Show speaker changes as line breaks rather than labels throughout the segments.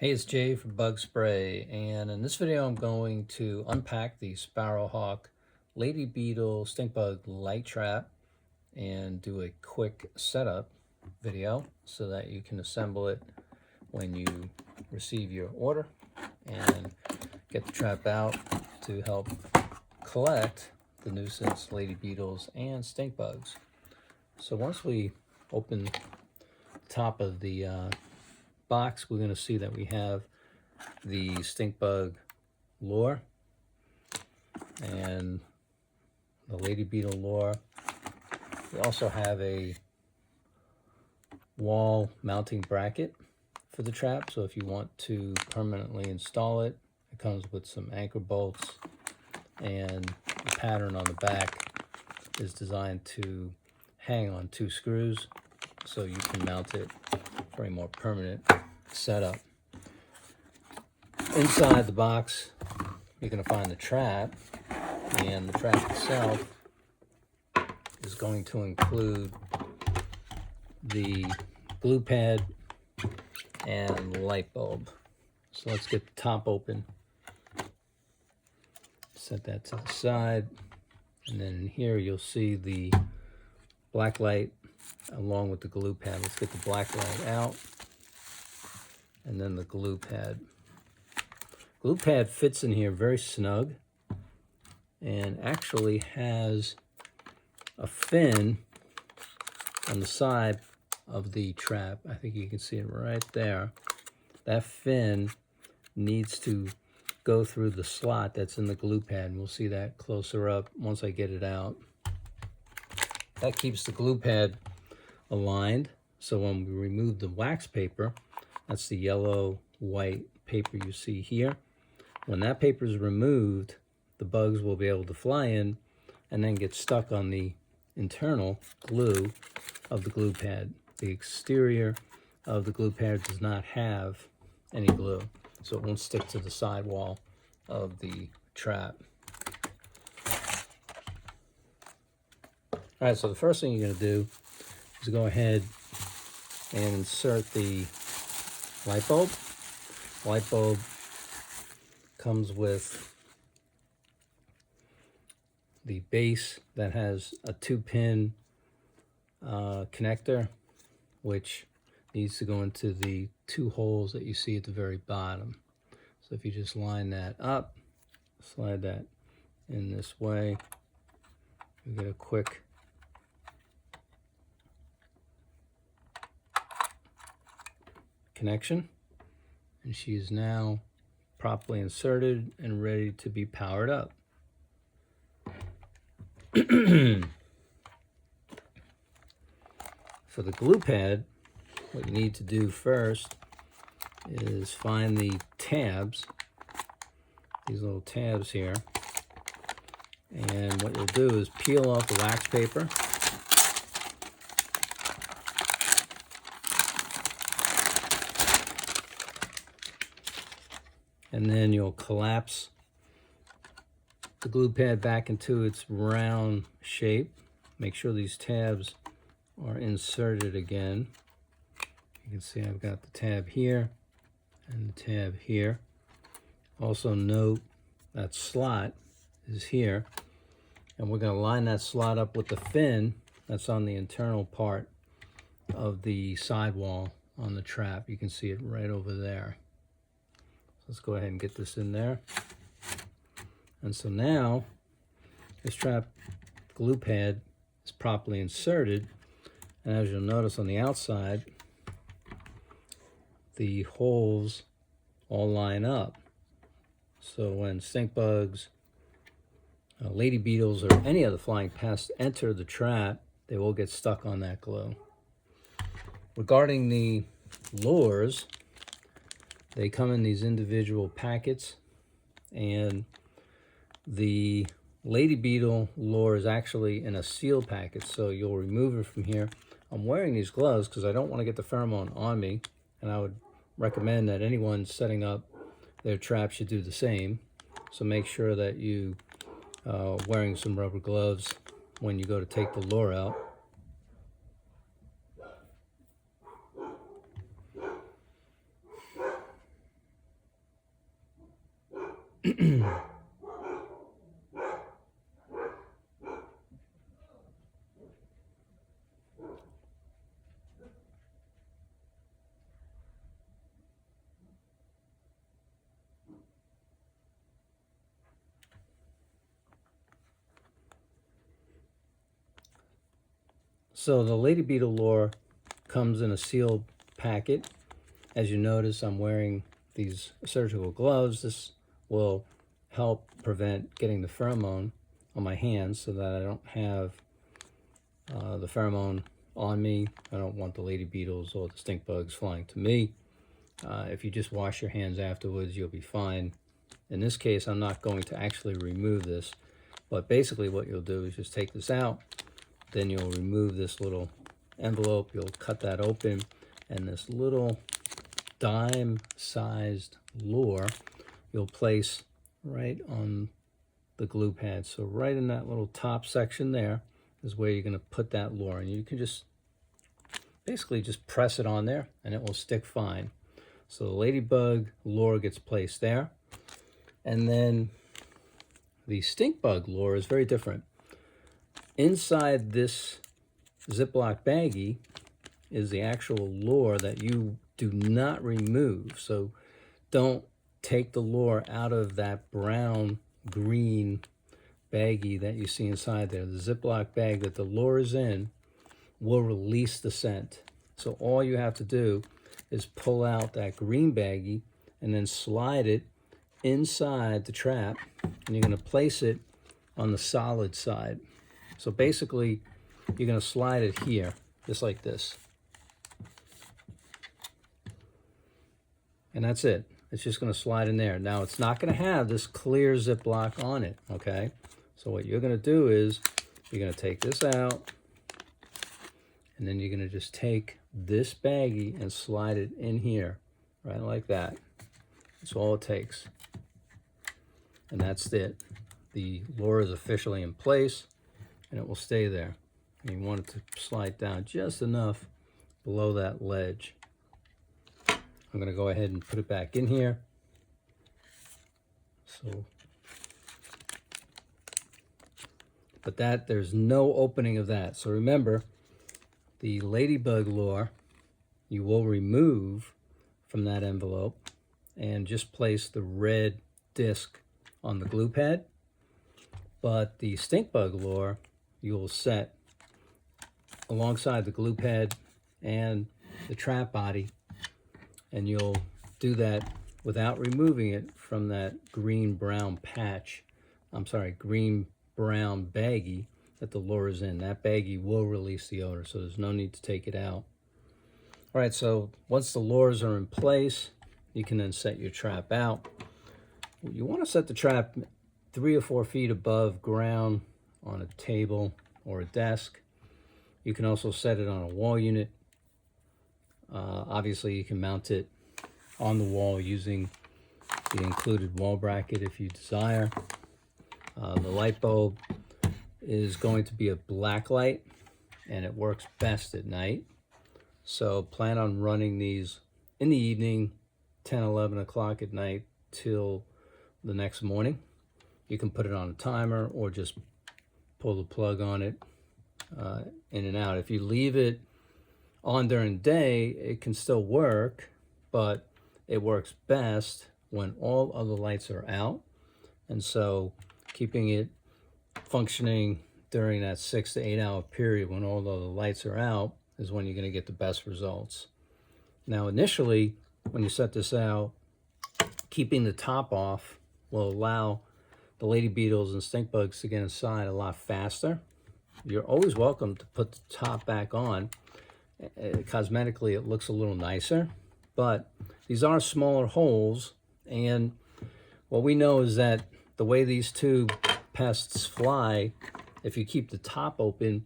Hey, it's Jay from Bug Spray, and in this video I'm going to unpack the Sparrowhawk Lady Beetle Stink Bug Light Trap and do a quick setup video so that you can assemble it when you receive your order and get the trap out to help collect the nuisance lady beetles and stink bugs. So once we open the top of the box, we're going to see that we have the stink bug lure and the lady beetle lure. We also have a wall mounting bracket for the trap, so if you want to permanently install it, it comes with some anchor bolts, and the pattern on the back is designed to hang on 2 screws so you can mount it for a more permanent setup. Inside the box, you're going to find the trap, and the trap itself is going to include the glue pad and light bulb. So let's get the top open, set that to the side, and then in here you'll see the black light along with the glue pad. Let's get the black light out, and then the glue pad. Glue pad fits in here very snug and actually has a fin on the side of the trap. I think you can see it right there. That fin needs to go through the slot that's in the glue pad, and we'll see that closer up once I get it out. That keeps the glue pad aligned, so when we remove the wax paper, that's the yellow white paper you see here, when that paper is removed, the bugs will be able to fly in and then get stuck on the internal glue of the glue pad. The exterior of the glue pad does not have any glue, so it won't stick to the side wall of the trap. All right, so the first thing you're going to do is go ahead and insert the light bulb. Light bulb comes with the base that has a 2-pin connector, which needs to go into the 2 holes that you see at the very bottom. So if you just line that up, slide that in this way, you get a quick connection, and she is now properly inserted and ready to be powered up. For the glue pad, what you need to do first is find the tabs, these little tabs here, and what you'll do is peel off the wax paper. And then you'll collapse the glue pad back into its round shape. Make sure these tabs are inserted again. You can see I've got the tab here and the tab here. Also note that slot is here, and we're going to line that slot up with the fin that's on the internal part of the sidewall on the trap. You can see it right over there. Let's go ahead and get this in there. And so now this trap glue pad is properly inserted, and as you'll notice on the outside, the holes all line up. So when stink bugs, lady beetles, or any other flying pests enter the trap, they will get stuck on that glue. Regarding the lures, they come in these individual packets, and the lady beetle lure is actually in a seal packet, so you'll remove it from here. I'm wearing these gloves because I don't want to get the pheromone on me, and I would recommend that anyone setting up their trap should do the same. So make sure that you wearing some rubber gloves when you go to take the lure out. So the Lady Beetle lure comes in a sealed packet. As you notice, I'm wearing these surgical gloves. This will help prevent getting the pheromone on my hands so that I don't have the pheromone on me. I don't want the lady beetles or the stink bugs flying to me. If you just wash your hands afterwards, you'll be fine. In this case, I'm not going to actually remove this, but basically what you'll do is just take this out, then you'll remove this little envelope, you'll cut that open, and this little dime-sized lure you'll place right on the glue pad. So right in that little top section there is where you're going to put that lure, and you can just basically just press it on there and it will stick fine. So the ladybug lure gets placed there, and then the stink bug lure is very different. Inside this Ziploc baggie is the actual lure that you do not remove. So don't take the lure out of that brown green baggie that you see inside there. The Ziploc bag that the lure is in will release the scent. So all you have to do is pull out that green baggie and then slide it inside the trap, and you're going to place it on the solid side. So basically, you're going to slide it here, just like this. And that's it. It's just going to slide in there. Now, it's not going to have this clear Ziploc on it, okay? So what you're going to do is you're going to take this out, and then you're going to just take this baggie and slide it in here, right like that. That's all it takes. And that's it. The lure is officially in place, and it will stay there. And you want it to slide down just enough below that ledge. I'm going to go ahead and put it back in here. But there's no opening of that. So remember, the ladybug lure you will remove from that envelope and just place the red disc on the glue pad. But the stink bug lure you will set alongside the glue pad and the trap body, and you'll do that without removing it from that green-brown patch. Green-brown baggie that the lure is in. That baggie will release the odor, so there's no need to take it out. All right, so once the lures are in place, you can then set your trap out. You want to set the trap 3 or 4 feet above ground on a table or a desk. You can also set it on a wall unit. Obviously, you can mount it on the wall using the included wall bracket if you desire. The light bulb is going to be a black light, and it works best at night. So plan on running these in the evening, 10, 11 o'clock at night till the next morning. You can put it on a timer or just pull the plug on it in and out. If you leave it on during the day, it can still work, but it works best when all other lights are out. And so keeping it functioning during that 6 to 8 hour period when all the lights are out is when you're going to get the best results. Now, initially, when you set this out, keeping the top off will allow the lady beetles and stink bugs to get inside a lot faster. You're always welcome to put the top back on. Cosmetically, it looks a little nicer, but these are smaller holes, and what we know is that the way these two pests fly, if you keep the top open,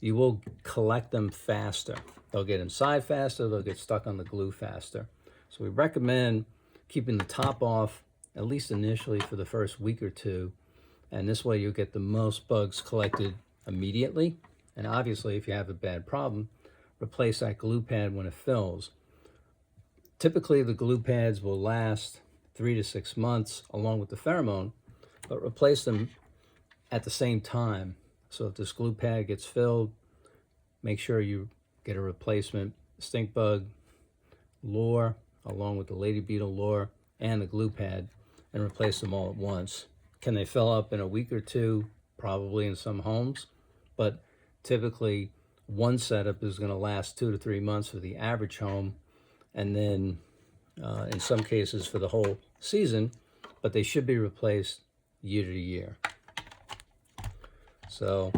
you will collect them faster. They'll get inside faster, they'll get stuck on the glue faster. So we recommend keeping the top off, at least initially for the first week or two, and this way you'll get the most bugs collected immediately. And obviously, if you have a bad problem, replace that glue pad when it fills. Typically, the glue pads will last 3 to 6 months along with the pheromone, but replace them at the same time. So if this glue pad gets filled, make sure you get a replacement stink bug lure along with the lady beetle lure and the glue pad, and replace them all at once. Can they fill up in a week or two? Probably in some homes, but typically one setup is going to last 2 to 3 months for the average home, and then in some cases for the whole season, but they should be replaced year to year. So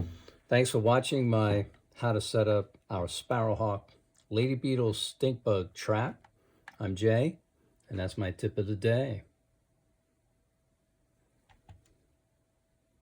thanks for watching my how to set up our Sparrowhawk Lady Beetle stink bug trap. I'm Jay, and that's my tip of the day.